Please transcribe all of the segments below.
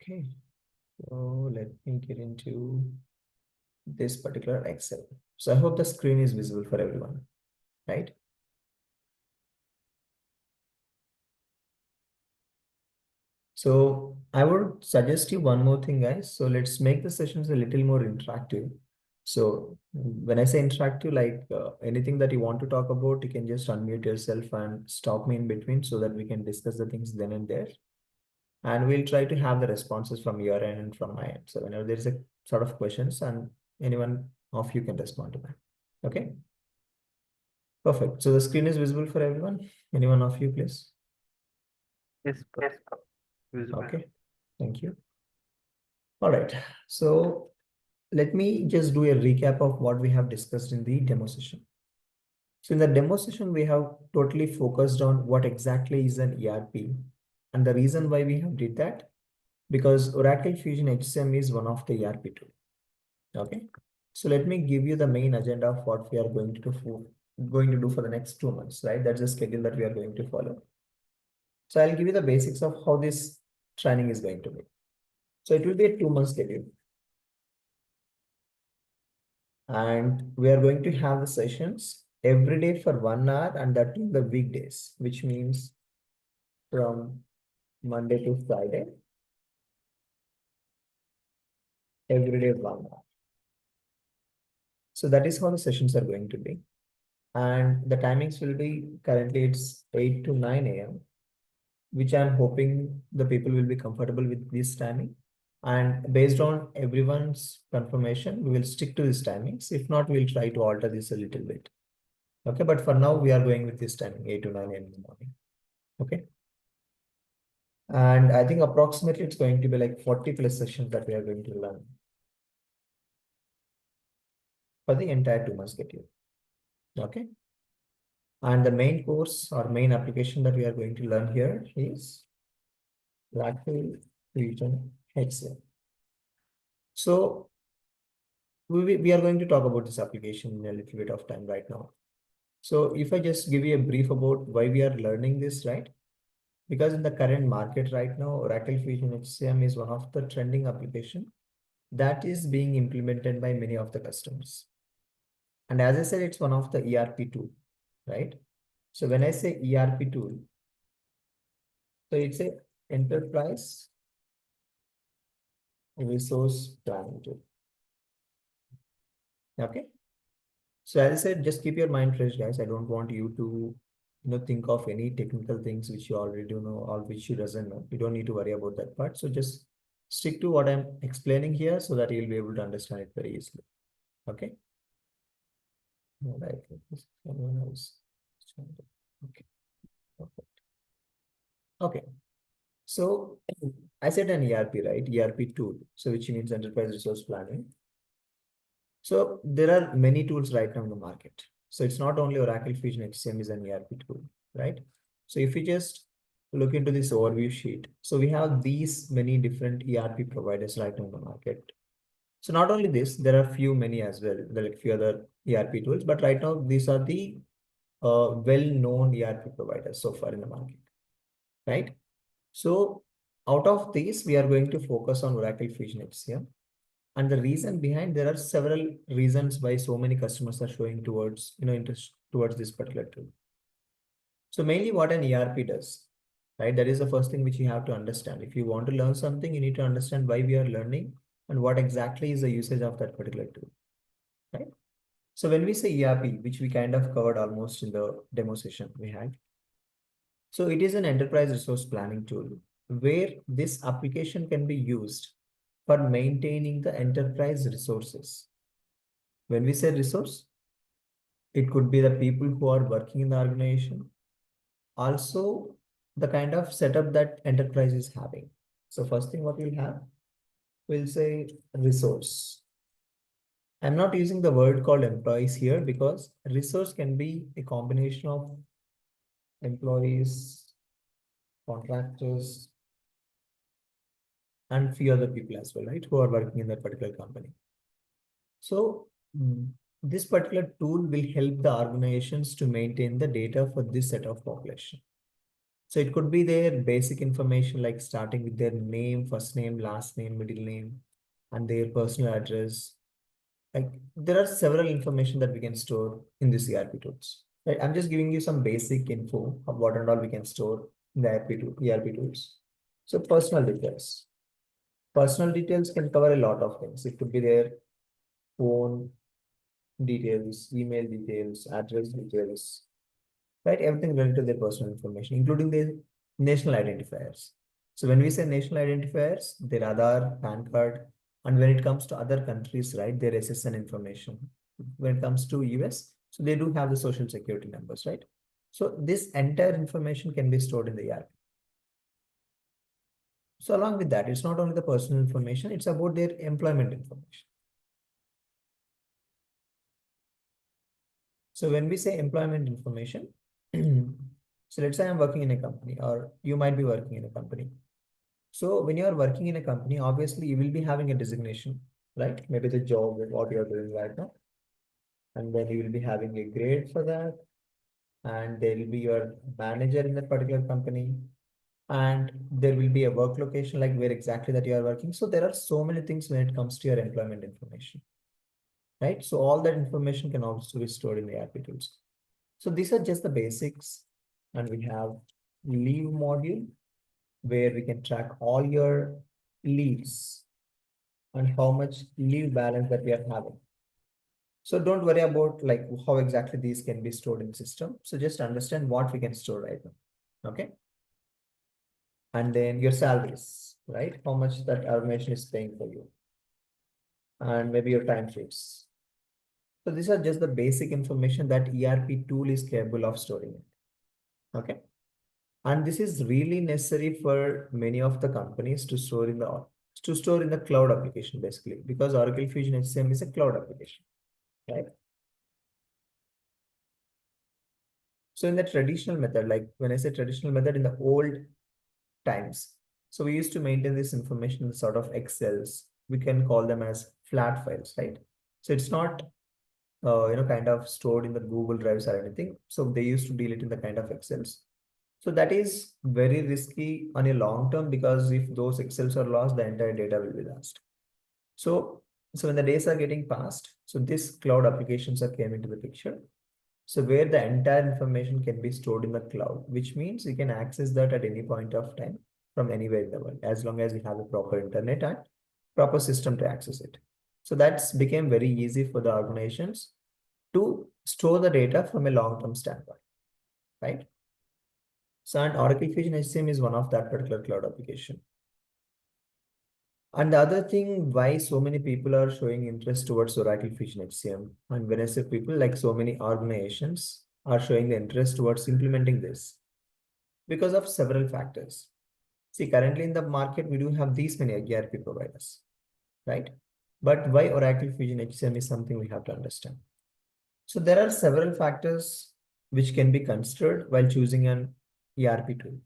Okay, so let me get into this particular Excel. So I hope the screen is visible for everyone, right? So I would suggest you one more thing, guys. So let's make the sessions a little more interactive. So when I say interactive, like anything that you want to talk about, you can just unmute yourself and stop me in between so that we can discuss the things then and there. And we'll try to have the responses from your end and from my end. So whenever there's a sort of questions and anyone of you can respond to that. Okay, perfect. So the screen is visible for everyone. Anyone of you, please? Yes, visible. Okay, thank you. All right. So let me just do a recap of what we have discussed in the demo session. So in the demo session, we have totally focused on what exactly is an ERP. And the reason why we have did that, because Oracle Fusion HCM is one of the ERP tool. Okay. So let me give you the main agenda of what we are going to do for the next 2 months, right? That's the schedule that we are going to follow. So I'll give you the basics of how this training is going to be. So it will be a 2 month schedule. And we are going to have the sessions every day for 1 hour, and that in the weekdays, which means from Monday to Friday, every day 1 hour. So that is how the sessions are going to be. And the timings will be currently it's 8 to 9 a.m., which I'm hoping the people will be comfortable with this timing. And based on everyone's confirmation, we will stick to these timings. If not, we'll try to alter this a little bit. Okay, but for now, we are going with this timing, 8 to 9 a.m. in the morning. Okay. And I think approximately it's going to be like 40 plus sessions that we are going to learn for the entire 2 months schedule. Okay. And the main course or main application that we are going to learn here is lateral region HCM. So we are going to talk about this application in a little bit of time right now. So if I just give you a brief about why we are learning this, right? Because in the current market right now, Oracle Fusion HCM is one of the trending application that is being implemented by many of the customers. And as I said, it's one of the ERP tool, right? So when I say ERP tool, so it's a enterprise resource planning tool. Okay. So as I said, just keep your mind fresh, guys. I don't want you to, think of any technical things which you already do know or which you doesn't know. You don't need to worry about that part. So just stick to what I'm explaining here so that you'll be able to understand it very easily. Okay. All right. Someone else. Okay. Perfect. Okay. So I said an ERP, right? ERP tool. So which means enterprise resource planning. So there are many tools right now in the market. So it's not only Oracle Fusion HCM is an ERP tool, right? So if you just look into this overview sheet, so we have these many different ERP providers right now in the market. So not only this, there are many as well. There are a few other ERP tools, but right now these are the well-known ERP providers so far in the market, right? So out of these, we are going to focus on Oracle Fusion HCM. And the reason behind, there are several reasons why so many customers are showing towards, interest towards this particular tool. So mainly what an ERP does, right? That is the first thing which you have to understand. If you want to learn something, you need to understand why we are learning and what exactly is the usage of that particular tool, right? So when we say ERP, which we kind of covered almost in the demo session we had. So it is an enterprise resource planning tool where this application can be used for maintaining the enterprise resources. When we say resource, it could be the people who are working in the organization. Also, the kind of setup that enterprise is having. So first thing what we'll have, we'll say resource. I'm not using the word called employees here because resource can be a combination of employees, contractors, and few other people as well, right? Who are working in that particular company. So this particular tool will help the organizations to maintain the data for this set of population. So it could be their basic information, like starting with their name, first name, last name, middle name, and their personal address. Like there are several information that we can store in these ERP tools. Right? I'm just giving you some basic info of what and all we can store in the ERP tools. So personal details. Personal details can cover a lot of things. It could be their phone details, email details, address details, right? Everything related to their personal information, including their national identifiers. So when we say national identifiers, their Aadhaar, PAN card, and when it comes to other countries, right, their SSN information. When it comes to US, so they do have the social security numbers, right? So this entire information can be stored in the ERP. So along with that, it's not only the personal information, it's about their employment information. So when we say employment information, so let's say I'm working in a company, or you might be working in a company. So when you are working in a company, obviously you will be having a designation, right? Maybe the job, what you are doing right now. And then you will be having a grade for that. And there will be your manager in that particular company. And there will be a work location, like where exactly that you are working. So there are so many things when it comes to your employment information, right? So all that information can also be stored in the ERP tools. So these are just the basics. And we have leave module where we can track all your leaves and how much leave balance that we are having. So don't worry about like how exactly these can be stored in the system. So just understand what we can store right now. Okay. And then your salaries, right? How much that organization is paying for you. And maybe your time sheets. So these are just the basic information that ERP tool is capable of storing it. Okay. And this is really necessary for many of the companies to store in the cloud application, basically, because Oracle Fusion HCM is a cloud application, right? So in the traditional method, like when I say traditional method, in the old times, so we used to maintain this information in sort of Excels. We can call them as flat files, right? So it's not kind of stored in the Google Drives or anything. So they used to deal it in the kind of Excels. So that is very risky on a long term, because if those Excels are lost, the entire data will be lost. So, so when the days are getting passed, so these cloud applications are came into the picture. So where the entire information can be stored in the cloud, which means you can access that at any point of time from anywhere in the world, as long as you have a proper internet and proper system to access it. So that's became very easy for the organizations to store the data from a long-term standpoint, right? So and Oracle Fusion HCM is one of that particular cloud application. And the other thing, why so many people are showing interest towards Oracle Fusion HCM, and when I say people, like so many organizations are showing the interest towards implementing this because of several factors. See, currently in the market, we do have these many ERP providers, right? But why Oracle Fusion HCM is something we have to understand. So there are several factors which can be considered while choosing an ERP tool,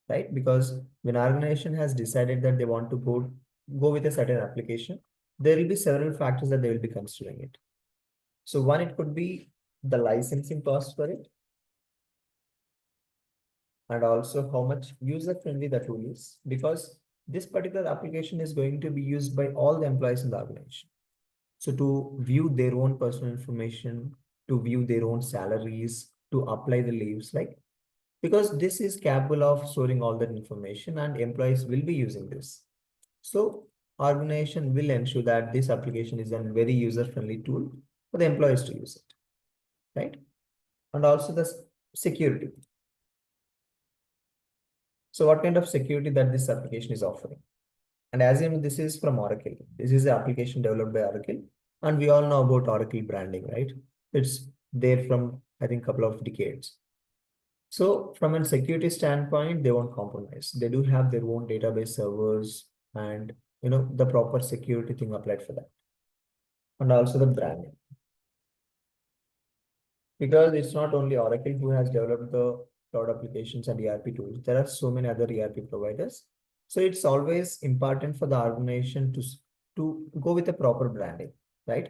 right? Because when an organization has decided that they want to go with a certain application, there will be several factors that they will be considering it. So one, it could be the licensing cost for it, and also how much user friendly the tool is, because this particular application is going to be used by all the employees in the organization. So to view their own personal information, to view their own salaries, to apply the leaves, like, because this is capable of storing all that information and employees will be using this. So organization will ensure that this application is a very user-friendly tool for the employees to use it, right? And also the security. So what kind of security that this application is offering? And as you know, this is from Oracle. This is the application developed by Oracle. And we all know about Oracle branding, right? It's there from, I think, a couple of decades. So from a security standpoint, they won't compromise. They do have their own database servers and the proper security thing applied for that. And also the branding. Because it's not only Oracle who has developed the cloud applications and ERP tools. There are so many other ERP providers. So it's always important for the organization to go with a proper branding, right?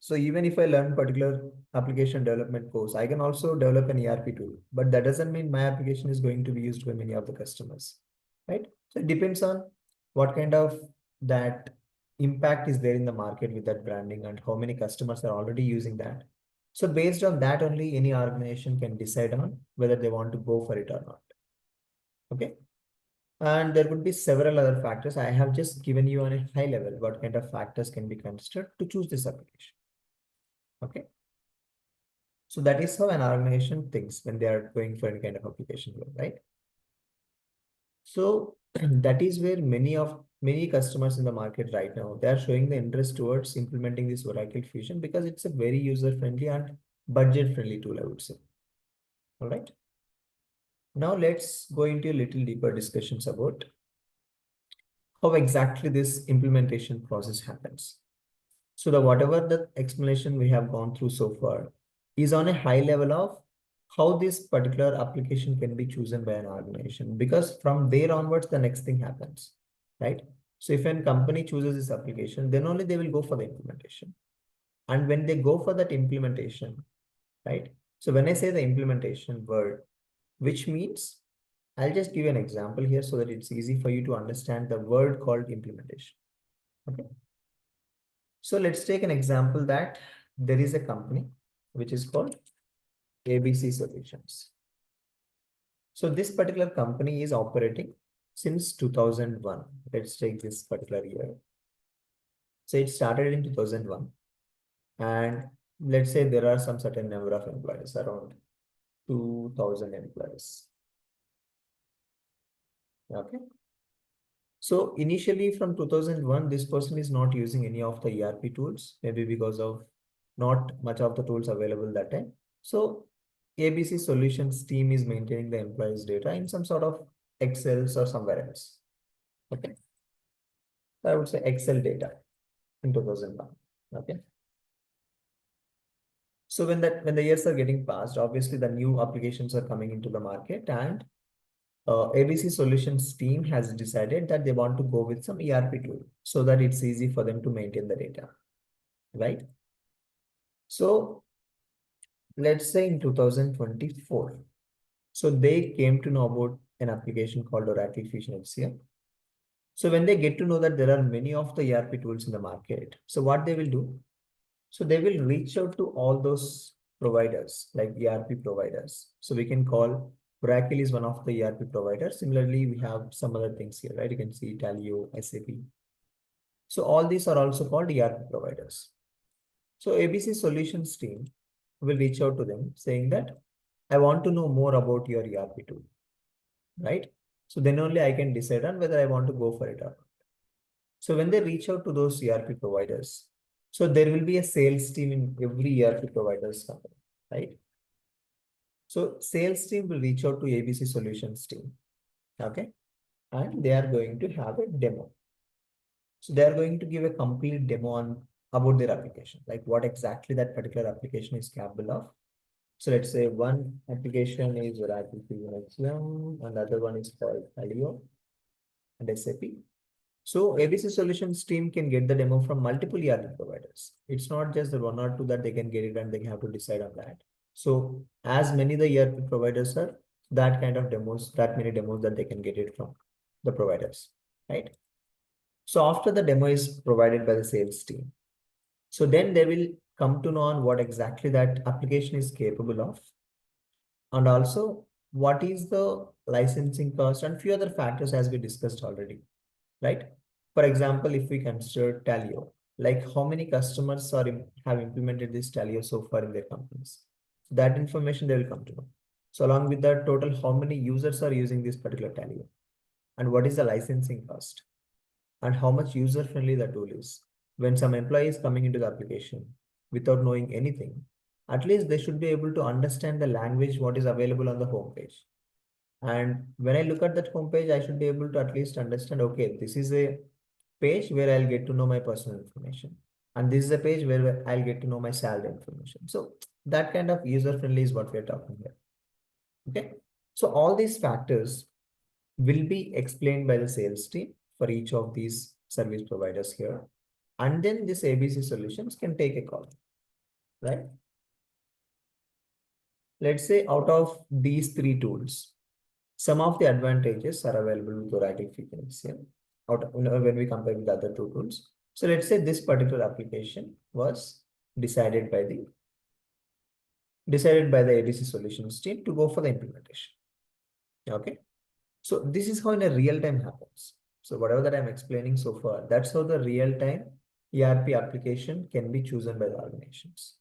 So even if I learn particular application development course, I can also develop an ERP tool, but that doesn't mean my application is going to be used by many of the customers, right? So it depends on what kind of that impact is there in the market with that branding and how many customers are already using that. So based on that only any organization can decide on whether they want to go for it or not. Okay. And there could be several other factors. I have just given you on a high level what kind of factors can be considered to choose this application. Okay. So that is how an organization thinks when they are going for any kind of application, right? So that is where many customers in the market right now, they are showing the interest towards implementing this Oracle Fusion because it's a very user-friendly and budget-friendly tool, I would say. All right. Now let's go into a little deeper discussions about how exactly this implementation process happens. So the whatever the explanation we have gone through so far is on a high level of how this particular application can be chosen by an organization, because from there onwards the next thing happens, right? So if a company chooses this application, then only they will go for the implementation. And when they go for that implementation, right? So when I say the implementation word, which means I'll just give you an example here so that it's easy for you to understand the word called implementation. Okay. So let's take an example that there is a company which is called ABC Solutions. So this particular company is operating since 2001. Let's take this particular year. So it started in 2001, and let's say there are some certain number of employees, around 2000 employees. Okay. So initially from 2001, this person is not using any of the ERP tools, maybe because of not much of the tools available that time. So ABC Solutions team is maintaining the employees' data in some sort of Excels or somewhere else. Okay. So I would say Excel data in 2001. Okay. So when the years are getting passed, obviously the new applications are coming into the market, and ABC Solutions team has decided that they want to go with some ERP tool so that it's easy for them to maintain the data, right? So let's say in 2024, so they came to know about an application called Oracle Fusion HCM. So when they get to know that there are many of the ERP tools in the market, so what they will do? So they will reach out to all those providers like ERP providers. So we can call Oracle is one of the ERP providers. Similarly, we have some other things here, right? You can see Talio, SAP. So all these are also called ERP providers. So ABC Solutions team will reach out to them saying that I want to know more about your ERP tool, right? So then only I can decide on whether I want to go for it or not. So when they reach out to those ERP providers, so there will be a sales team in every ERP provider's company, right? So sales team will reach out to ABC Solutions team, okay? And they are going to have a demo. So they are going to give a complete demo on about their application, like what exactly that particular application is capable of. So let's say one application is Oracle Fusion HCM, and the other one is called Talio and SAP. So ABC Solutions team can get the demo from multiple ERP providers. It's not just the one or two that they can get it and they have to decide on that. So as many the ERP providers are, that kind of demos, that many demos that they can get it from the providers, right? So after the demo is provided by the sales team, so then they will come to know on what exactly that application is capable of, and also what is the licensing cost and few other factors as we discussed already, right? For example, if we consider Talio, like how many customers have implemented this Talio so far in their companies. So that information they will come to know. So along with that, total how many users are using this particular Talio, and what is the licensing cost, and how much user friendly the tool is. When some employee is coming into the application without knowing anything, at least they should be able to understand the language what is available on the home page. And when I look at that homepage, I should be able to at least understand, okay, this is a page where I'll get to know my personal information. And this is a page where I'll get to know my salary information. So that kind of user friendly is what we're talking here. Okay. So all these factors will be explained by the sales team for each of these service providers here. And then this ABC Solutions can take a call. right? Let's say out of these three tools, some of the advantages are available with Oracle Fusion HCM when we compare with the other two tools. So let's say this particular application was decided by the ABC solutions team to go for the implementation. Okay. So this is how in a real time happens. So whatever that I'm explaining so far, that's how the real time ERP application can be chosen by the organizations.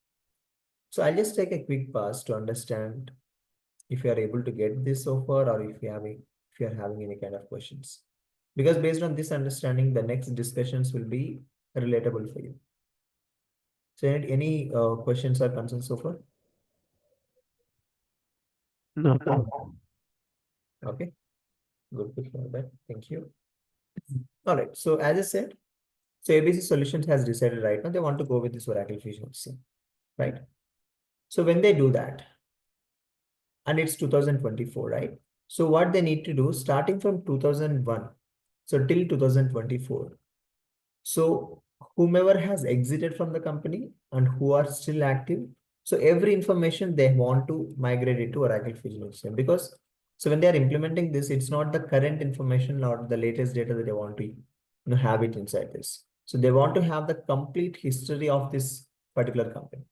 So I'll just take a quick pass to understand if you are able to get this so far, or if you are having any kind of questions. Because based on this understanding, the next discussions will be relatable for you. So any questions or concerns so far? No. Okay, good to hear that. Thank you. All right. So as I said, so ABC Solutions has decided right now they want to go with this Oracle Fusion HCM, right? So when they do that, and it's 2024, right? So what they need to do, starting from 2001, so till 2024. So whomever has exited from the company and who are still active, so every information they want to migrate it to Oracle Fusion HCM, because so when they are implementing this, it's not the current information or the latest data that they want to have it inside this. So they want to have the complete history of this particular company,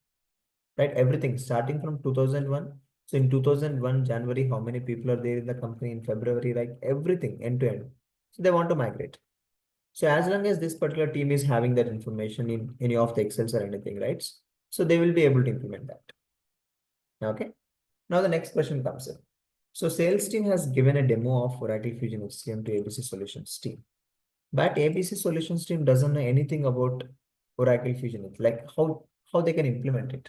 right? Everything starting from 2001. So in 2001 January, how many people are there in the company in February, like everything end to end. So they want to migrate. So as long as this particular team is having that information in any of the Excels or anything, right? So they will be able to implement that. Okay. Now the next question comes in. So sales team has given a demo of Oracle Fusion HCM to ABC Solutions team. But ABC Solutions team doesn't know anything about Oracle Fusion, like how they can implement it.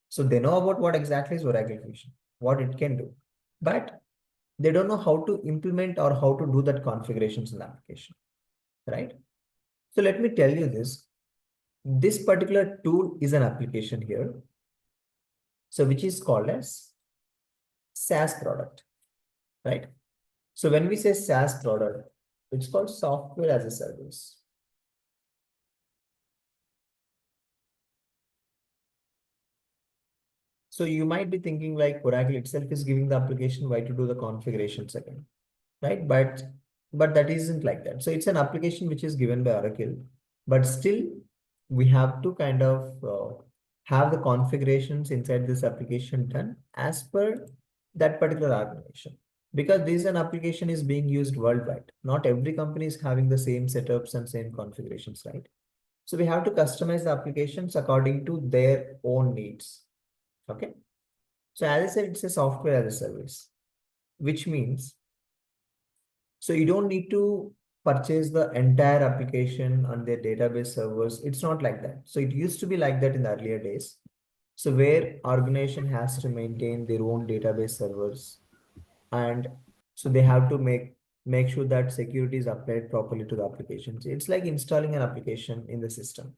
So they know about what exactly is Oracle Fusion, what it can do, but they don't know how to implement or how to do that configurations in the application, right? So let me tell you this. This particular tool is an application here, so which is called as SaaS product, right? So when we say SaaS product, it's called software as a service. So you might be thinking like Oracle itself is giving the application, why to do the configurations again, right? But that isn't like that. So it's an application which is given by Oracle, but still we have to kind of have the configurations inside this application done as per that particular organization. Because this an application is being used worldwide. Not every company is having the same setups and same configurations, right? So we have to customize the applications according to their own needs. Okay. So as I said, it's a software as a service, which means, so you don't need to purchase the entire application on their database servers. It's not like that. So it used to be like that in the earlier days. So where organization has to maintain their own database servers, and so they have to make sure that security is applied properly to the applications. It's like installing an application in the system,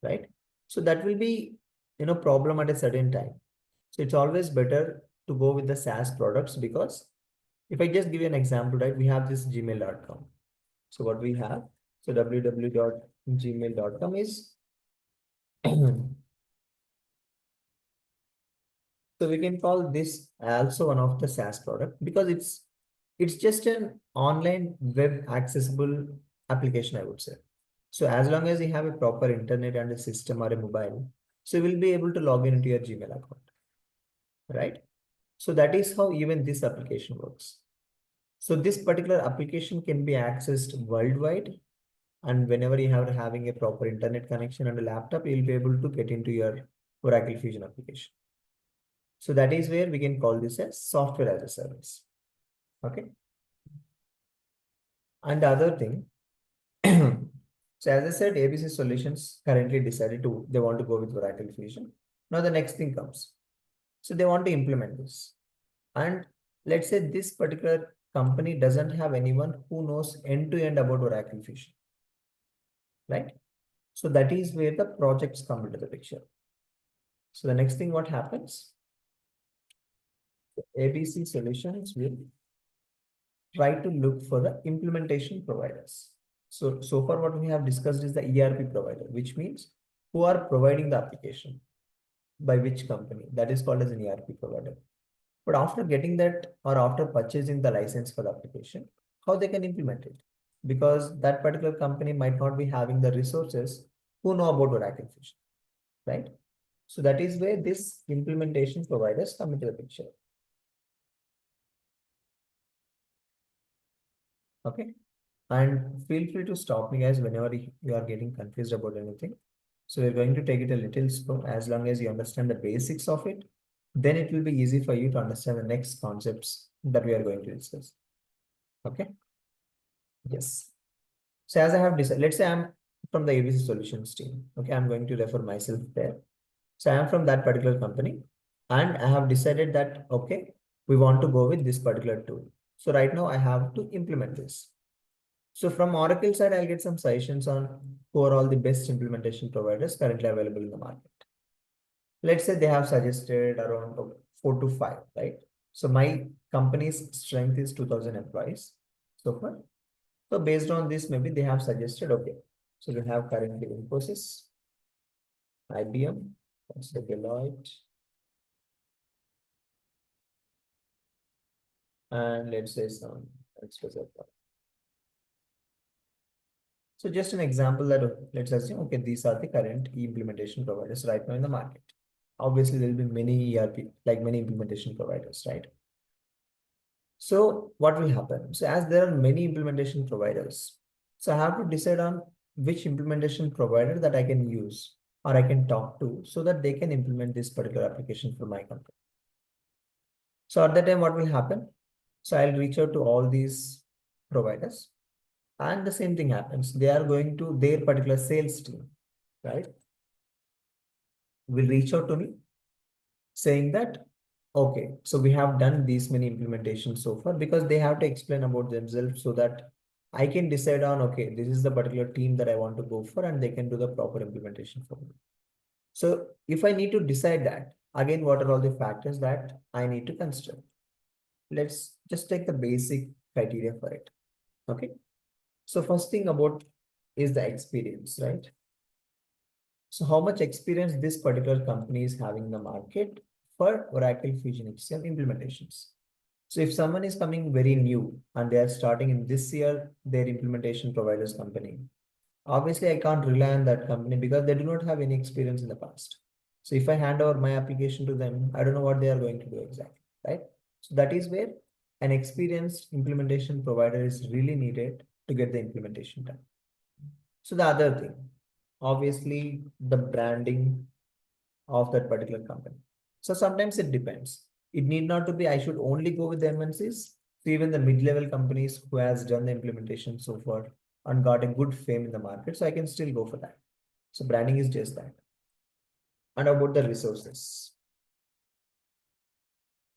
right? So that will be problem at a certain time. So it's always better to go with the SaaS products, because if I just give you an example, right, we have this gmail.com. So what we have, so www.gmail.com is, so we can call this also one of the SaaS product, because it's just an online web accessible application, I would say. So as long as you have a proper internet and a system or a mobile, so you will be able to log in into your Gmail account, right? So that is how even this application works. So this particular application can be accessed worldwide, and whenever you are having a proper internet connection and a laptop, you'll be able to get into your Oracle Fusion application. So that is where we can call this as software as a service. Okay. And the other thing, so as I said, ABC Solutions currently decided they want to go with Oracle Fusion. Now the next thing comes. So they want to implement this. And let's say this particular company doesn't have anyone who knows end to end about Oracle Fusion, right? So that is where the projects come into the picture. So the next thing what happens, ABC Solutions will try to look for the implementation providers. So far what we have discussed is the ERP provider, which means who are providing the application. by which company. That is called as an ERP provider. But after getting that or after purchasing the license for the application, how they can implement it? Because that particular company might not be having the resources who know about Oracle Fusion, right? So that is where this implementation providers come into the picture. Okay. And feel free to stop me, guys, whenever you are getting confused about anything. So we're going to take it a little slow. As long as you understand the basics of it, then it will be easy for you to understand the next concepts that we are going to discuss. Okay. Yes. So as I have decided, let's say I'm from the ABC Solutions team. Okay, I'm going to refer myself there. So I am from that particular company, and I have decided that, okay, we want to go with this particular tool. So right now I have to implement this. So from Oracle side, I'll get some suggestions on who are all the best implementation providers currently available in the market. Let's say they have suggested around 4 to 5, right? So my company's strength is 2000 employees so far. So based on this, maybe they have suggested, okay, so we have currently Infosys, IBM, let's say Deloitte, and let's say some, let's say so just an example that let's assume, okay, these are the current implementation providers right now in the market. Obviously, there will be many ERP, like many implementation providers, right? So what will happen? So as there are many implementation providers, so I have to decide on which implementation provider that I can use or I can talk to so that they can implement this particular application for my company. So at that time, what will happen? So I'll reach out to all these providers, and the same thing happens. They are going to their particular sales team, right? Will reach out to me saying that, okay, so we have done these many implementations so far, because they have to explain about themselves so that I can decide on, okay, this is the particular team that I want to go for, and they can do the proper implementation for me. So if I need to decide that, again, what are all the factors that I need to consider? Let's just take the basic criteria for it. Okay. So first thing about is the experience, right? So how much experience this particular company is having in the market for Oracle Fusion HCM implementations. So if someone is coming very new and they are starting in this year, their implementation providers company, obviously I can't rely on that company because they do not have any experience in the past. So if I hand over my application to them, I don't know what they are going to do exactly, right? So that is where an experienced implementation provider is really needed to get the implementation done. So the other thing, obviously the branding of that particular company. So sometimes it depends. It need not to be, I should only go with the MNCs. So even the mid-level companies who has done the implementation so far and got a good fame in the market, so I can still go for that. So branding is just that. And about the resources.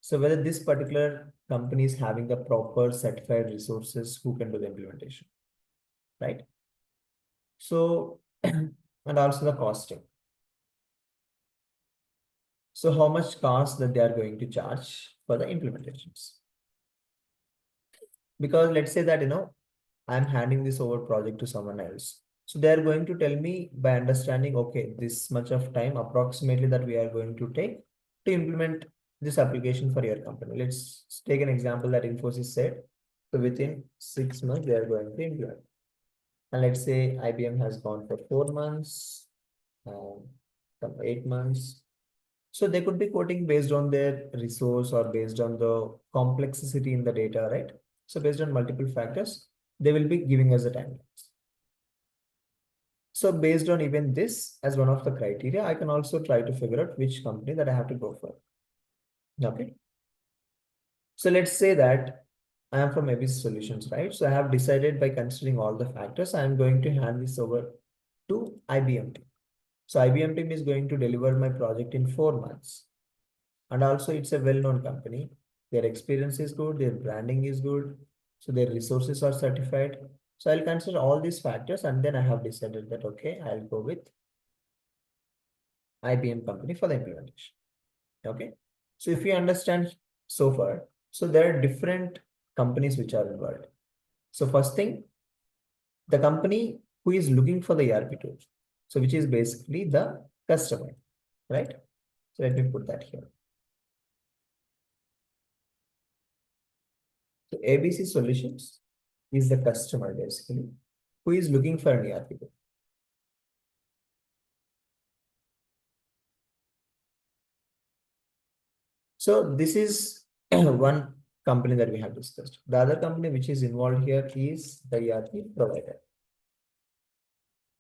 So whether this particular company is having the proper certified resources who can do the implementation, right? So, and also the costing. So how much cost that they are going to charge for the implementations? Because let's say that, I'm handing this over project to someone else. So they are going to tell me by understanding, okay, this much of time approximately that we are going to take to implement this application for your company. Let's take an example that Infosys said. So within 6 months, they are going to implement. And let's say IBM has gone for 4 months, some 8 months. So they could be quoting based on their resource or based on the complexity in the data, right? So based on multiple factors, they will be giving us the timelines. So based on even this as one of the criteria, I can also try to figure out which company that I have to go for. Okay. So let's say that I am from ABC Solutions, right? So I have decided by considering all the factors, I am going to hand this over to IBM team. So IBM team is going to deliver my project in 4 months. And also it's a well-known company. Their experience is good, their branding is good, so their resources are certified. So I'll consider all these factors, and then I have decided that, okay, I'll go with IBM company for the implementation. Okay. So if you understand so far, so there are different companies which are involved. So first thing, the company who is looking for the ERP tool, so which is basically the customer, right? So let me put that here. So ABC Solutions is the customer basically who is looking for an ERP tool. So this is one company that we have discussed. The other company which is involved here is the ERP provider.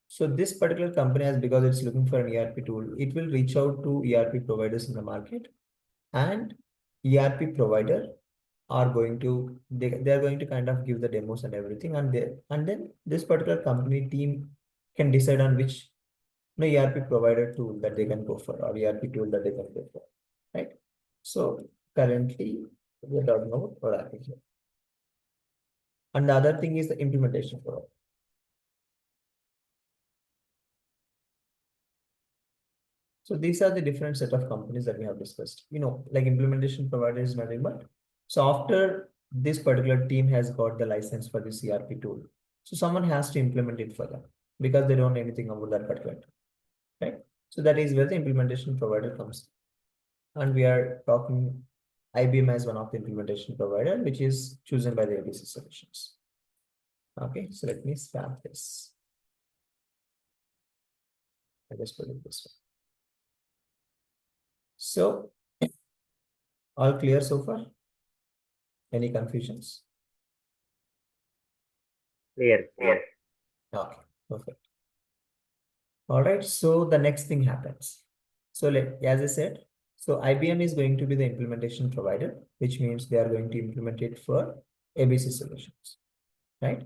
So this particular company has, because it's looking for an ERP tool, it will reach out to ERP providers in the market, and ERP provider are going to they are going to kind of give the demos and everything, and then this particular company team can decide on which ERP provider tool that they can go for, or ERP tool that they can go for, right? So currently we are talking about Oracle here. And the other thing is the implementation provider. So these are the different set of companies that we have discussed. Like implementation provider is nothing but. So after this particular team has got the license for this ERP tool, so someone has to implement it for them because they don't know anything about that particular tool, right? So that is where the implementation provider comes. And we are talking IBM as one of the implementation provider, which is chosen by the ABC Solutions. Okay, so let me start this. I just put it this way. So all clear so far? Any confusions? Clear, clear. Okay, perfect. All right, so the next thing happens. So as I said, so IBM is going to be the implementation provider, which means they are going to implement it for ABC Solutions, right?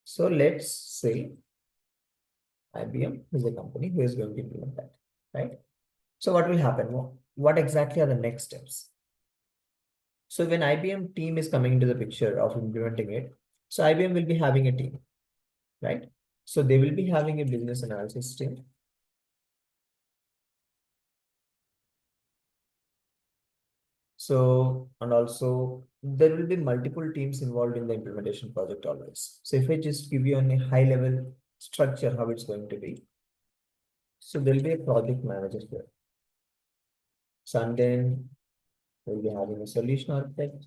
So let's say IBM is a company who is going to implement that, right? So what will happen? What exactly are the next steps? So when IBM team is coming into the picture of implementing it, so IBM will be having a team, right? So they will be having a business analysis team. So, and also there will be multiple teams involved in the implementation project always. So if I just give you a high level structure, how it's going to be. So there'll be a project manager here. So and then we'll be having a solution architect,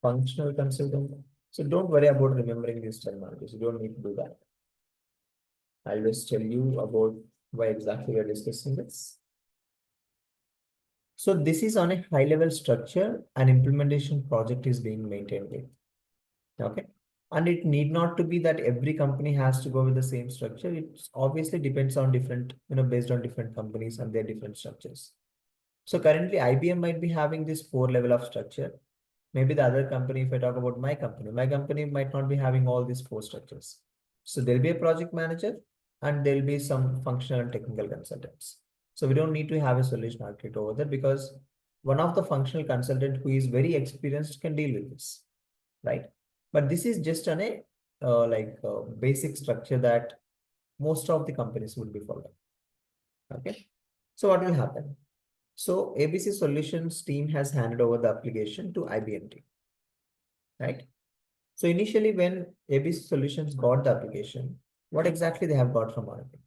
functional consultant. So don't worry about remembering these terminologies. You don't need to do that. I'll just tell you about why exactly we are discussing this. So this is on a high level structure. An implementation project is being maintained with. Okay. And it need not to be that every company has to go with the same structure. It obviously depends on different, based on different companies and their different structures. So currently IBM might be having this 4 level of structure. Maybe the other company, if I talk about my company might not be having all these 4 structures. So there'll be a project manager and there'll be some functional and technical consultants. So we don't need to have a solution architect over there because one of the functional consultant who is very experienced can deal with this, right? But this is just an a basic structure that most of the companies would be following. Okay. So what will happen? So ABC Solutions team has handed over the application to IBM team, right? So initially when ABC Solutions got the application, what exactly they have got from Oracle?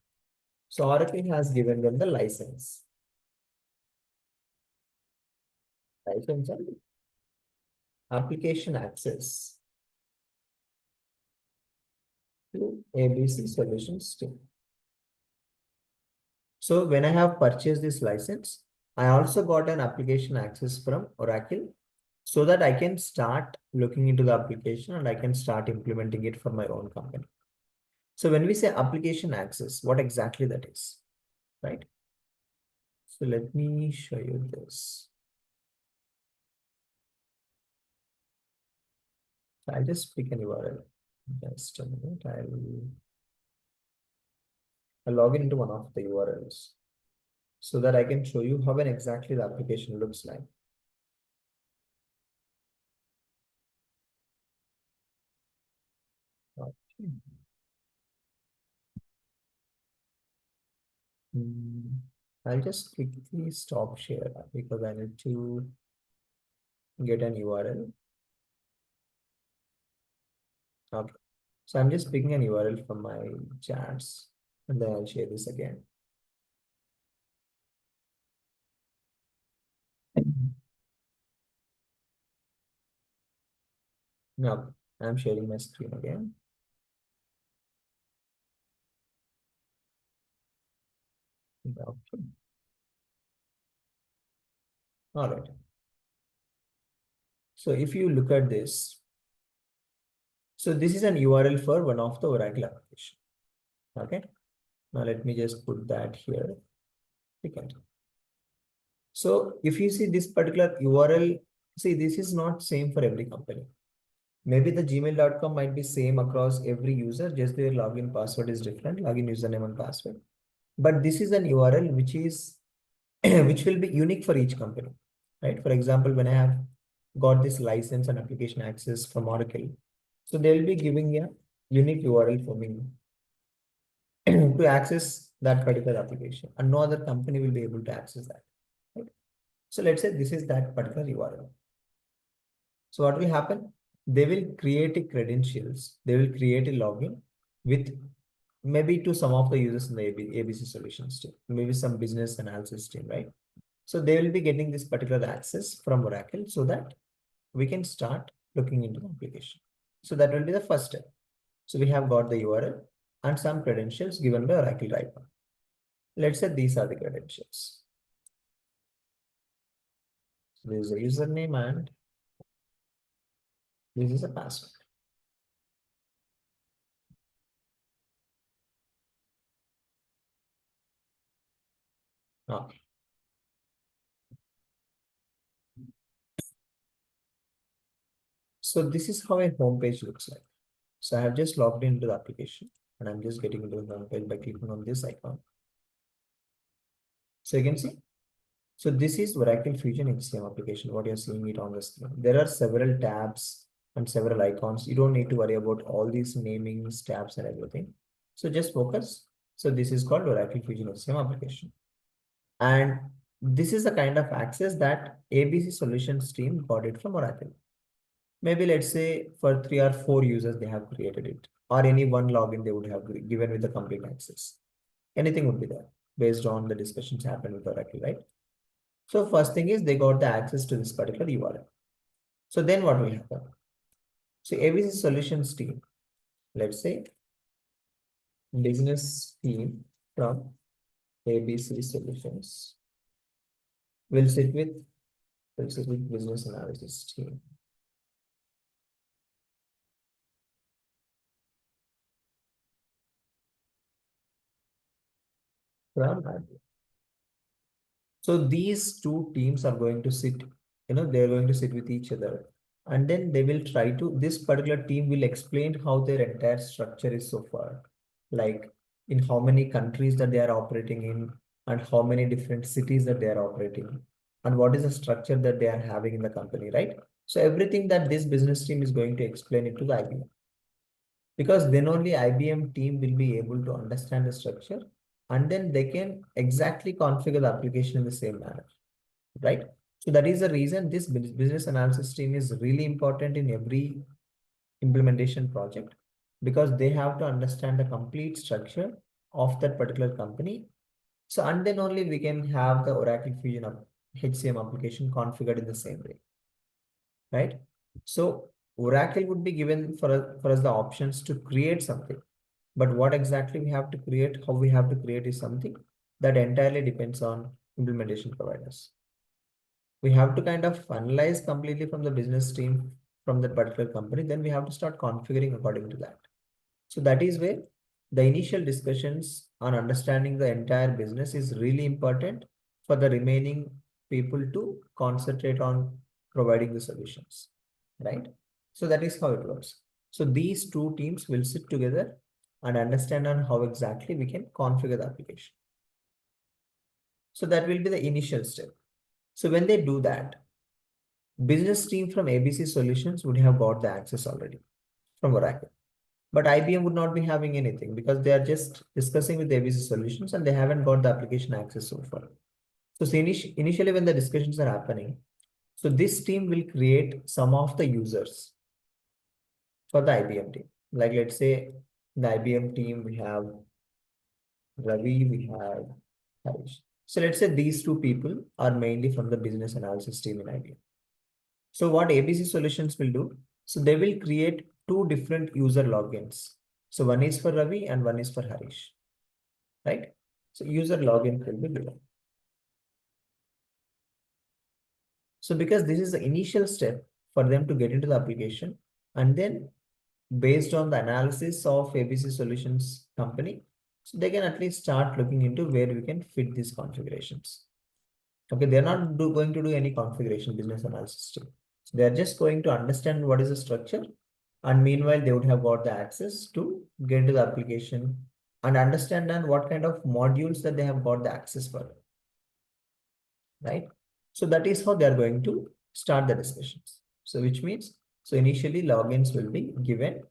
So Oracle has given them the license and application access to ABC Solutions team. So when I have purchased this license, I also got an application access from Oracle so that I can start looking into the application and I can start implementing it for my own company. So when we say application access, what exactly that is, right? So let me show you this. I'll just pick an URL. Just a minute. I'll log into one of the URLs so that I can show you how exactly the application looks like. Okay. I'll just quickly stop share because I need to get an URL. Okay. So I'm just picking an URL from my chats. And then I'll share this again. Now I'm sharing my screen again. Okay. All right. So if you look at this, so this is an URL for one of the Oracle application. Okay. Now let me just put that here. Okay. So if you see this particular URL, see this is not same for every company. Maybe the gmail.com might be same across every user, just their login password is different, login username and password. But this is an URL which is which will be unique for each company, right? For example, when I have got this license and application access from Oracle, so they'll be giving a unique URL for me to access that particular application, and no other company will be able to access that. Right? So let's say this is that particular URL. So what will happen? They will create a credentials. They will create a login with maybe to some of the users in the ABC solutions team, maybe some business analysis team, right? So they will be getting this particular access from Oracle so that we can start looking into the application. So that will be the first step. So we have got the URL and some credentials given by Oracle right now. Let's say these are the credentials. So this is a username and this is a password. Okay. So this is how a home page looks like. So I have just logged into the application and I'm just getting into the home page by clicking on this icon. So you can see, so this is Oracle Fusion HCM application, what you're seeing it on the screen. There are several tabs and several icons. You don't need to worry about all these namings, tabs and everything. So just focus. So this is called Oracle Fusion HCM application. And this is the kind of access that ABC Solutions team got it from Oracle. Maybe let's say for 3 or 4 users, they have created it, or any one login they would have given with the complete access. Anything would be there based on the discussions happened with Oracle, right? So first thing is they got the access to this particular URL. So then what will happen? So ABC Solutions team, let's say business team from ABC Solutions will sit with business analysis team from IBM. So these two teams are going to sit, they're going to sit with each other. And then they will try to, this particular team will explain how their entire structure is so far. Like in how many countries that they are operating in and how many different cities that they are operating and what is the structure that they are having in the company, right? So everything that this business team is going to explain it to the IBM. Because then only IBM team will be able to understand the structure and then they can exactly configure the application in the same manner, right? So that is the reason this business analysis team is really important in every implementation project because they have to understand the complete structure of that particular company. So and then only we can have the Oracle Fusion HCM application configured in the same way, right? So Oracle would be given for us the options to create something. But what exactly we have to create, how we have to create is something that entirely depends on implementation providers. We have to kind of analyze completely from the business team from that particular company. Then we have to start configuring according to that. So that is where the initial discussions on understanding the entire business is really important for the remaining people to concentrate on providing the solutions, right? So that is how it works. So these two teams will sit together and understand on how exactly we can configure the application. So that will be the initial step. So when they do that, business team from ABC Solutions would have got the access already from Oracle. But IBM would not be having anything because they are just discussing with ABC Solutions and they haven't got the application access so far. So initially when the discussions are happening, so this team will create some of the users for the IBM team. Like let's say the IBM team, we have Ravi, we have Harish. So let's say these two people are mainly from the business analysis team in IBM. So what ABC Solutions will do, so they will create two different user logins. So one is for Ravi and one is for Harish, right? So user login will be below. So because this is the initial step for them to get into the application, and then based on the analysis of ABC Solutions company, so they can at least start looking into where we can fit these configurations. Okay, they're not going to do any configuration business analysis team. So they're just going to understand what is the structure, and meanwhile they would have got the access to get into the application and understand and what kind of modules that they have got the access for, right? So that is how they are going to start the discussions. So which means, so initially logins will be given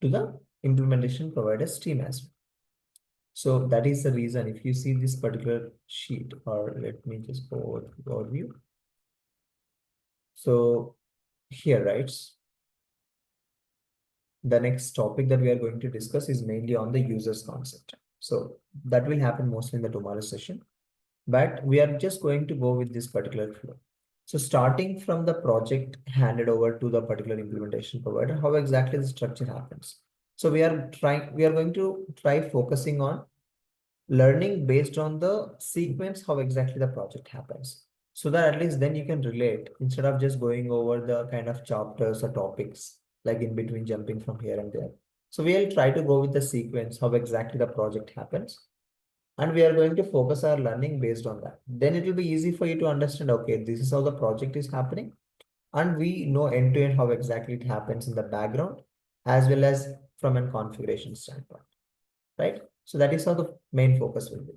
to the implementation provider's team as well. So that is the reason if you see this particular sheet, or let me just go over the overview. So here, right, the next topic that we are going to discuss is mainly on the users concept. So that will happen mostly in the tomorrow session, but we are just going to go with this particular flow. So starting from the project handed over to the particular implementation provider, how exactly the structure happens. So we are going to try focusing on learning based on the sequence, how exactly the project happens. So that at least then you can relate instead of just going over the kind of chapters or topics, like in between jumping from here and there. So we'll try to go with the sequence, how exactly the project happens. And we are going to focus our learning based on that. Then it will be easy for you to understand, okay, this is how the project is happening. And we know end to end how exactly it happens in the background, as well as from a configuration standpoint, right? So that is how the main focus will be.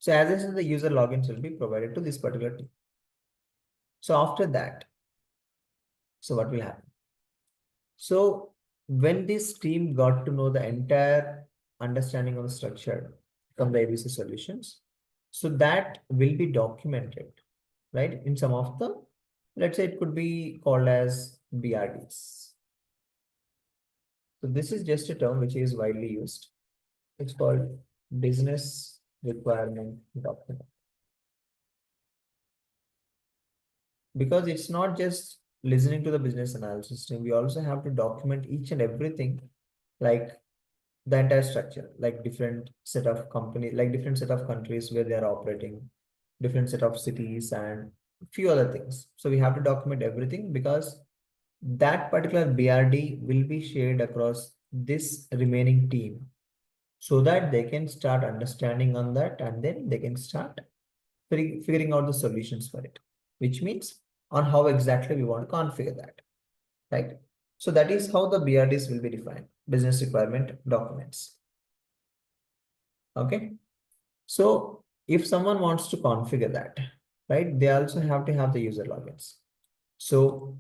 So as I said, the user logins will be provided to this particular team. So after that, so what will happen? So when this team got to know the entire understanding of the structure from the ABC solutions, so that will be documented, right? In some of the, let's say it could be called as BRDs. So this is just a term which is widely used. It's called business requirement document. Because it's not just listening to the business analysis team, we also have to document each and everything, like the entire structure, like different set of company, like different set of countries where they are operating, different set of cities and few other things. So we have to document everything because that particular BRD will be shared across this remaining team so that they can start understanding on that, and then they can start figuring out the solutions for it, which means on how exactly we want to configure that, right? So that is how the BRDs will be defined, business requirement documents. Okay. So if someone wants to configure that, right, they also have to have the user logins. So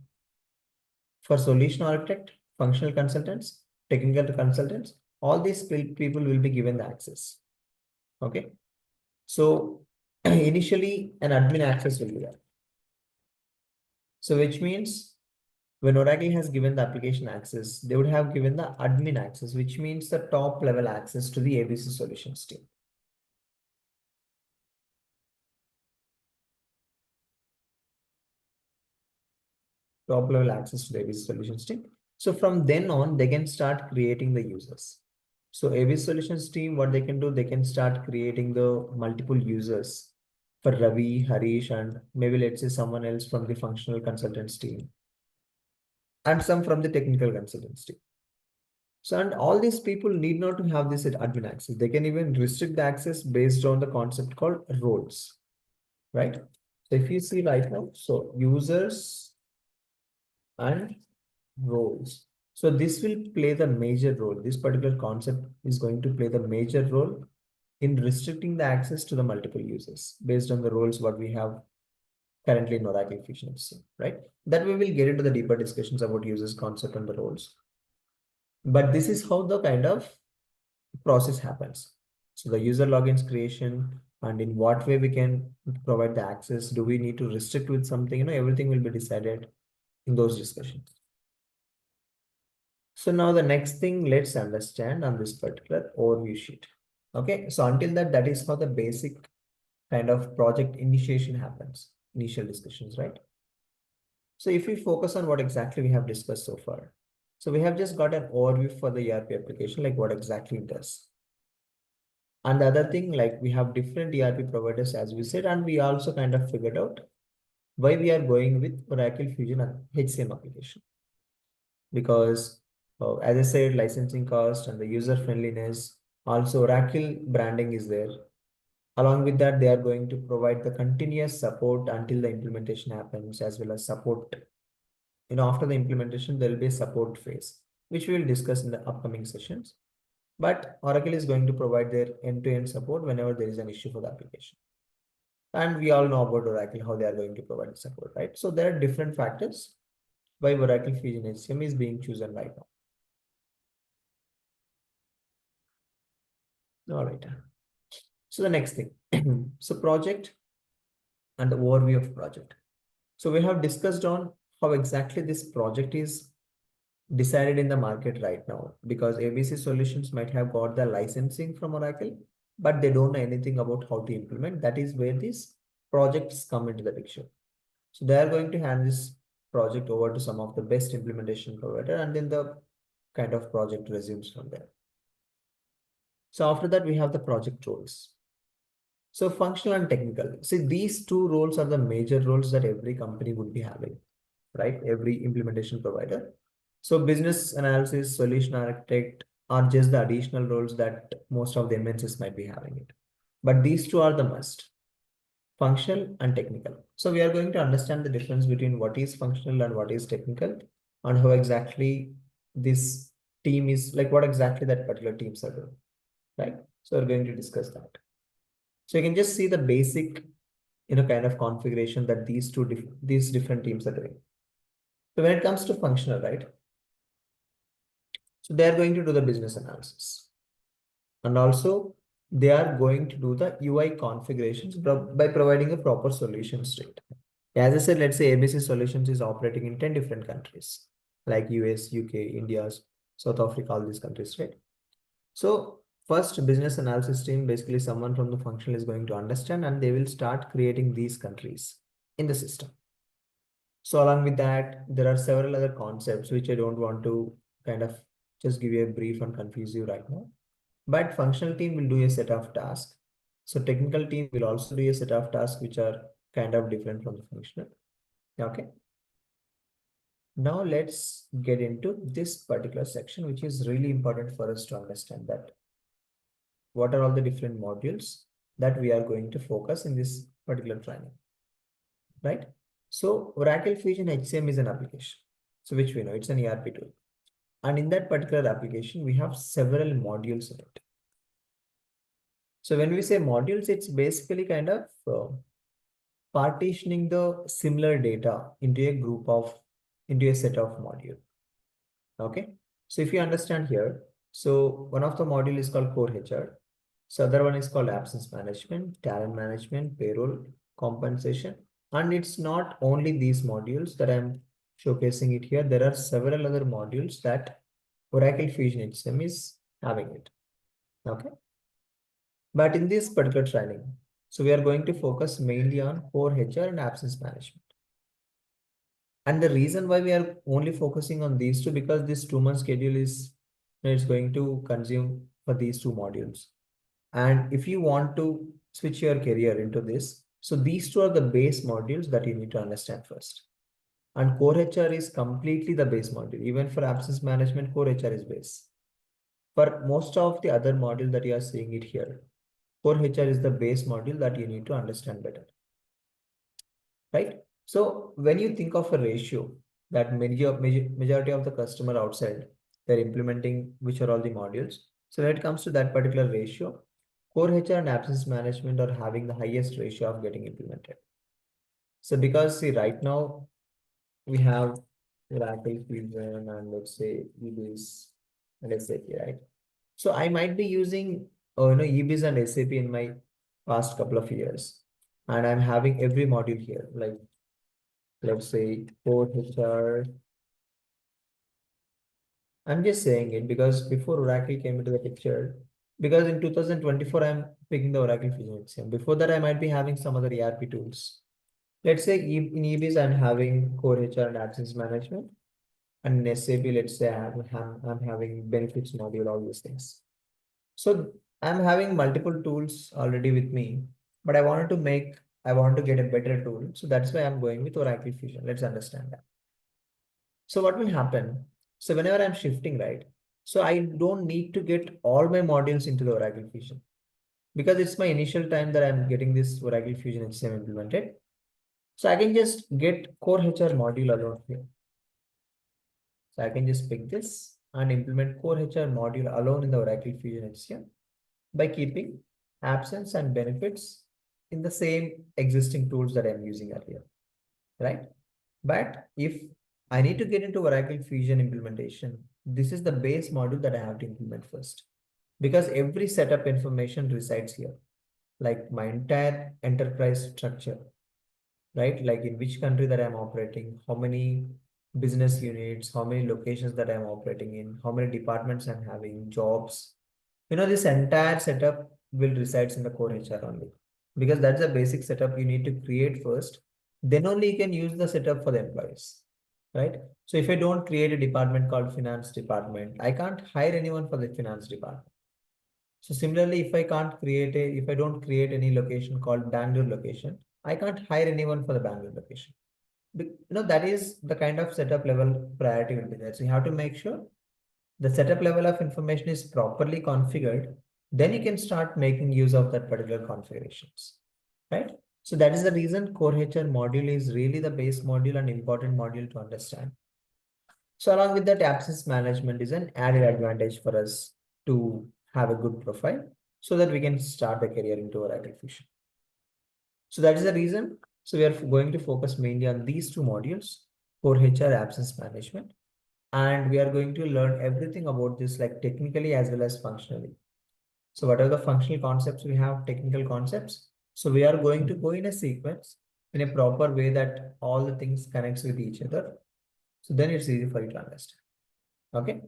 for solution architect, functional consultants, technical consultants, all these people will be given the access. Okay. So initially an admin access will be there. So which means when Oracle has given the application access, they would have given the admin access, which means the top level access to the ABC solutions team. Top level access to the ABC solutions team. So from then on, they can start creating the users. So ABC solutions team, what they can do, they can start creating the multiple users for Ravi, Harish, and maybe let's say someone else from the functional consultants team, and some from the technical consultants team. So, and all these people need not to have this admin access. They can even restrict the access based on the concept called roles, right? So if you see right now, so users and roles. So this will play the major role. This particular concept is going to play the major role in restricting the access to the multiple users based on the roles what we have currently in Oracle Fusion HCM, right? That we will get into the deeper discussions about users concept and the roles. But this is how the kind of process happens. So the user logins creation, and in what way we can provide the access. Do we need to restrict with something? You know, everything will be decided in those discussions. So now the next thing, let's understand on this particular overview sheet. Okay, so until that is how the basic kind of project initiation happens, initial discussions, right? So if we focus on what exactly we have discussed so far, so we have just got an overview for the ERP application, like what exactly it does. And the other thing, like we have different ERP providers, as we said, and we also kind of figured out why we are going with Oracle Fusion and HCM application. Because as I said, licensing cost and the user friendliness, also Oracle branding is there. Along with that, they are going to provide the continuous support until the implementation happens, as well as support. After the implementation, there will be a support phase, which we will discuss in the upcoming sessions. But Oracle is going to provide their end-to-end support whenever there is an issue for the application. And we all know about Oracle, how they are going to provide the support, right? So there are different factors why Oracle Fusion HCM is being chosen right now. All right. So the next thing, so project and the overview of project. So we have discussed on how exactly this project is decided in the market right now, because ABC Solutions might have got the licensing from Oracle, but they don't know anything about how to implement. That is where these projects come into the picture. So they are going to hand this project over to some of the best implementation provider, and then the kind of project resumes from there. So after that, we have the project roles. So functional and technical. See, these two roles are the major roles that every company would be having, right? Every implementation provider. So business analysis, solution architect are just the additional roles that most of the MNCs might be having it. But these two are the must, functional and technical. So we are going to understand the difference between what is functional and what is technical, and how exactly this team is, like what exactly that particular teams are doing, right? So we're going to discuss that. So you can just see the basic, kind of configuration that these different teams are doing. So when it comes to functional, right? So they are going to do the business analysis, and also they are going to do the UI configurations by providing a proper solution state. As I said, let's say ABC Solutions is operating in 10 different countries, like US, UK, India, South Africa, all these countries, right? So first business analysis team, basically someone from the functional is going to understand, and they will start creating these countries in the system. So along with that, there are several other concepts which I don't want to kind of just give you a brief and confuse you right now. But functional team will do a set of tasks. So technical team will also do a set of tasks which are kind of different from the functional. Okay. Now let's get into this particular section, which is really important for us to understand that what are all the different modules that we are going to focus in this particular training, right? So Oracle Fusion HCM is an application. So which we know it's an ERP tool. And in that particular application, we have several modules in it. So when we say modules, it's basically kind of partitioning the similar data into a set of module. Okay. So if you understand here, so one of the module is called core HR. So other one is called absence management, talent management, payroll, compensation. And it's not only these modules that I'm showcasing it here. There are several other modules that Oracle Fusion HCM is having it. Okay. But in this particular training, so we are going to focus mainly on core HR and absence management. And the reason why we are only focusing on these two, because this 2 month schedule is it's going to consume for these two modules. And if you want to switch your career into this, so these two are the base modules that you need to understand first. And core HR is completely the base module. Even for absence management, core HR is base. For most of the other module that you are seeing it here, core HR is the base module that you need to understand better, right? So when you think of a ratio that majority of the customer outside, they're implementing which are all the modules. So when it comes to that particular ratio, core HR and absence management are having the highest ratio of getting implemented. So because see right now we have Oracle Fusion and let's say EBIS and SAP, right? So I might be using EBIS and SAP in my past couple of years, and I'm having every module here, like let's say core HR. I'm just saying it because before Oracle came into the picture, because in 2024 I'm picking the Oracle Fusion HCM. Before that, I might be having some other ERP tools. Let's say in EBS, I'm having core HR and absence management, and in SAP, let's say I'm having benefits module, all these things. So I'm having multiple tools already with me, but I want to get a better tool. So that's why I'm going with Oracle Fusion. Let's understand that. So what will happen? So whenever I'm shifting, right? So I don't need to get all my modules into the Oracle Fusion because it's my initial time that I'm getting this Oracle Fusion HCM implemented. So I can just get core HR module alone here. So I can just pick this and implement core HR module alone in the Oracle Fusion HCM by keeping absence and benefits in the same existing tools that I'm using earlier, right? But if I need to get into Oracle Fusion implementation, this is the base module that I have to implement first because every setup information resides here, like my entire enterprise structure, right? Like in which country that I'm operating, how many business units, how many locations that I'm operating in, how many departments I'm having, jobs. This entire setup will resides in the core HR only because that's the basic setup you need to create first. Then only you can use the setup for the employees, right? So if I don't create a department called finance department, I can't hire anyone for the finance department. So similarly, if I don't create any location called Bangalore location, I can't hire anyone for the Bangalore location. That is the kind of setup level priority will be there. So you have to make sure the setup level of information is properly configured. Then you can start making use of that particular configurations, right? So that is the reason core HR module is really the base module and important module to understand. So along with that, absence management is an added advantage for us to have a good profile so that we can start the career into Oracle Fusion. So that is the reason. So we are going to focus mainly on these two modules, core HR absence management, and we are going to learn everything about this like technically as well as functionally. So what are the functional concepts we have, technical concepts? So we are going to go in a sequence in a proper way that all the things connects with each other. So then it's easy for you to understand. Okay.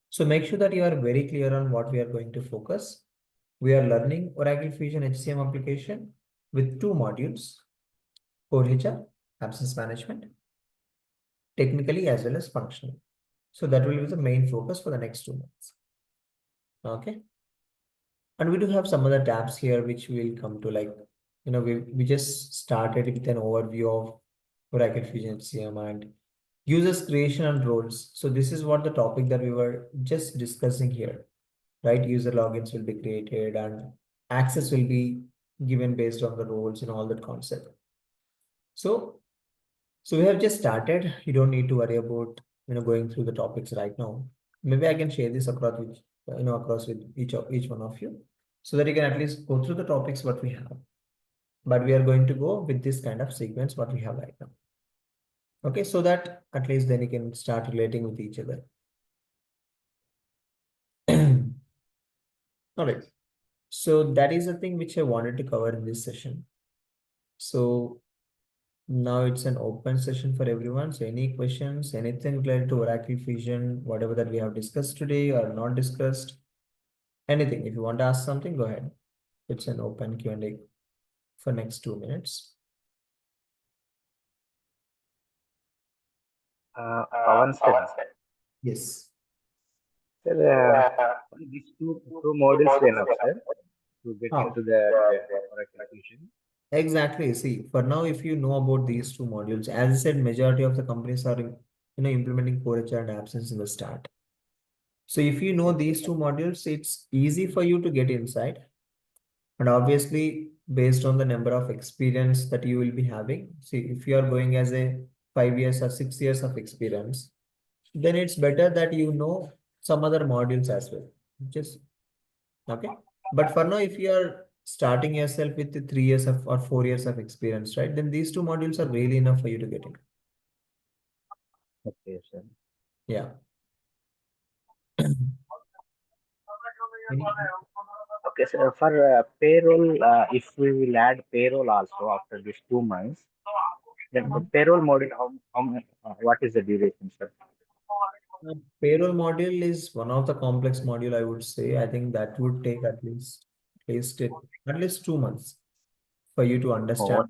So make sure that you are very clear on what we are going to focus. We are learning Oracle Fusion HCM application with two modules, core HR, absence management, technically as well as functionally. So that will be the main focus for the next 2 months. Okay. And we do have some other tabs here, which we'll come to we just started with an overview of Oracle Fusion HCM and users creation and roles. So this is what the topic that we were just discussing here, right? User logins will be created and access will be given based on the roles and all that concept. So, so we have just started. You don't need to worry about, going through the topics right now. Maybe I can share this across with each one of you so that you can at least go through the topics what we have. But we are going to go with this kind of sequence what we have right now. Okay, so that at least then you can start relating with each other. All right. So that is the thing which I wanted to cover in this session. So now it's an open session for everyone. So any questions, anything related to Oracle Fusion, whatever that we have discussed today or not discussed, anything. If you want to ask something, go ahead. It's an open Q&A for next 2 minutes. Pawan sir, Yes. sir, only these two modules enough, sir, to get How? into that Oracle Fusion. Exactly. See, for now, if you know about these two modules, as I said, majority of the companies are, implementing core HR and absence in the start. So if you know these two modules, it's easy for you to get inside. And obviously, based on the number of experience that you will be having, see, if you are going as a 5 years or 6 years of experience, then it's better that you know some other modules as well. Just okay. But for now, if you are starting yourself with the 3 years of or 4 years of experience, right, then these two modules are really enough for you to get in. Okay, sir. Yeah. Any- Okay, sir. For payroll, if we will add payroll also after these 2 months, then the payroll module, what is the duration, sir? Payroll module is one of the complex module, I would say. I think that would take at least 2 months for you to Oh, understand.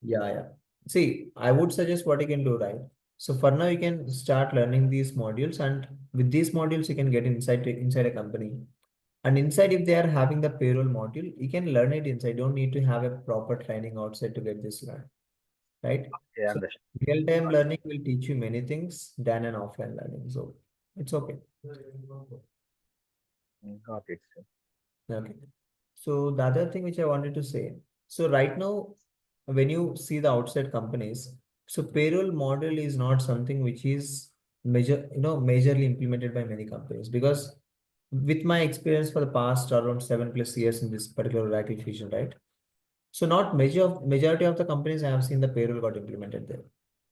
Yeah, yeah. See, I would suggest what you can do, right? So for now, you can start learning these modules, and with these modules, you can get inside a company. And inside, if they are having the payroll module, you can learn it inside. Don't need to have a proper training outside to get this learned, right? yeah, So understand. real-time learning will teach you many things than an offline learning. So it's okay. Got it, sir. Okay. So the other thing which I wanted to say, so right now, when you see the outside companies, so payroll model is not something which is majorly implemented by many companies, because with my experience for the past around 7+ years in this particular Oracle Fusion, right? So not majority of the companies I have seen the payroll got implemented there.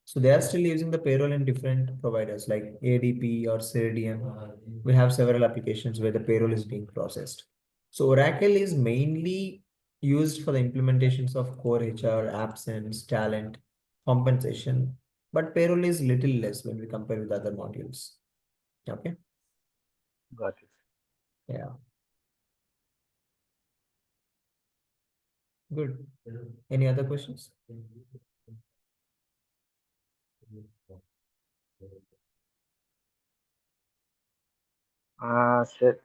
So they are still using the payroll in different providers like ADP or Ceridian. We have several applications where the payroll is being processed. So Oracle is mainly used for the implementations of core HR, absence, talent, compensation, but payroll is little less when we compare with other modules. Okay. Got it. Yeah. Good. Any other questions? Sir,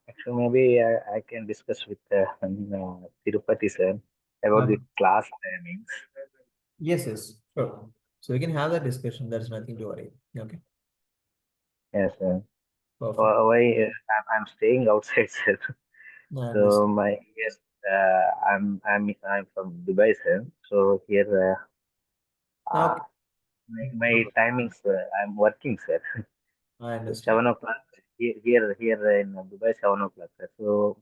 actually, maybe I can discuss with Tirupati sir about the Okay. class timings. Yes, yes, sure. So we can have that discussion. There's nothing to worry. Okay, Yes, sir. perfect. Why I'm staying outside, sir. I So understand. my yes, I'm from Dubai, sir. So here, Okay, my timings, I'm working, sir. I So understand. 7 o'clock here in Dubai, 7 o'clock, sir. So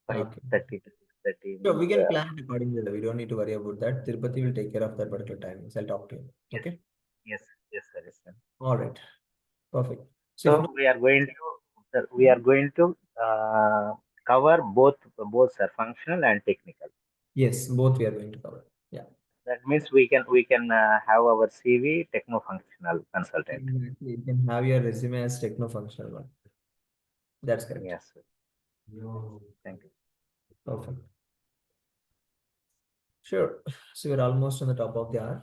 five Okay. thirty to 6:30 So means we can plan it accordingly. We don't need to worry about that. Tirupati will take care of that particular timings. I'll talk to him. yes, Okay. yes, yes, sir, yes, sir. All right. Perfect. So if So no, we are going to cover both sir, functional and technical. yes, both we are going to cover. Yeah. That means we can have our CV techno functional consultant. Exactly. You can have your resume as techno-functional one. That's correct. Yes, sir. Thank you. Perfect. Sure. So we're almost on the top of the hour.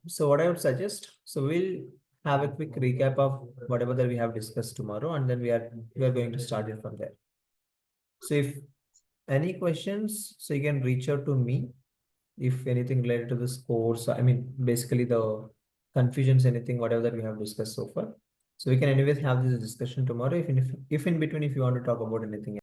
So what I would suggest, so we'll have a quick recap of whatever that we have discussed tomorrow, and then we are going to start it from there. So if any questions, so you can reach out to me if anything related to this course. I mean, basically the confusions, anything, whatever that we have discussed so far. So we can anyways have this discussion tomorrow. If in between, if you want to talk about anything